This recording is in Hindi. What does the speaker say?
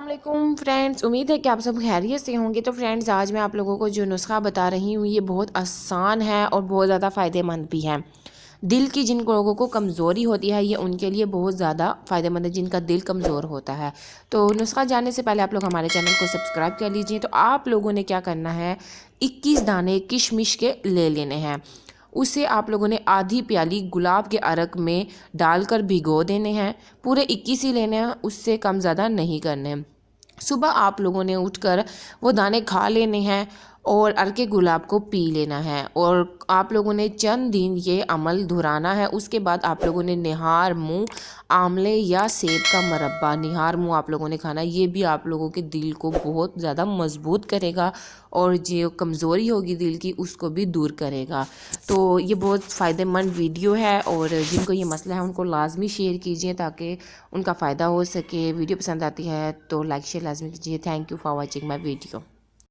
अस्सलाम वालेकुम फ्रेंड्स, उम्मीद है कि आप सब खैरियत से होंगे। तो फ्रेंड्स, आज मैं आप लोगों को जो नुस्खा बता रही हूँ ये बहुत आसान है और बहुत ज़्यादा फ़ायदेमंद भी है। दिल की जिन लोगों को कमज़ोरी होती है ये उनके लिए बहुत ज़्यादा फ़ायदेमंद है, जिनका दिल कमज़ोर होता है। तो नुस्खा जानने से पहले आप लोग हमारे चैनल को सब्सक्राइब कर लीजिए। तो आप लोगों ने क्या करना है, 21 दाने किशमिश के ले लेने हैं। उसे आप लोगों ने आधी प्याली गुलाब के अरक में डालकर भिगो देने हैं। पूरे 21 ही लेने हैं, उससे कम ज़्यादा नहीं करने हैं। सुबह आप लोगों ने उठकर वो दाने खा लेने हैं और अरके गुलाब को पी लेना है। और आप लोगों ने चंद दिन ये अमल दोहराना है। उसके बाद आप लोगों ने निहार मुंह आंवले या सेब का मरब्बा निहार मुंह आप लोगों ने खाना। ये भी आप लोगों के दिल को बहुत ज़्यादा मजबूत करेगा और जो कमज़ोरी होगी दिल की उसको भी दूर करेगा। तो ये बहुत फ़ायदेमंद वीडियो है और जिनको ये मसला है उनको लाजमी शेयर कीजिए ताकि उनका फ़ायदा हो सके। वीडियो पसंद आती है तो लाइक शेयर लाजमी कीजिए। Thank you for watching my video.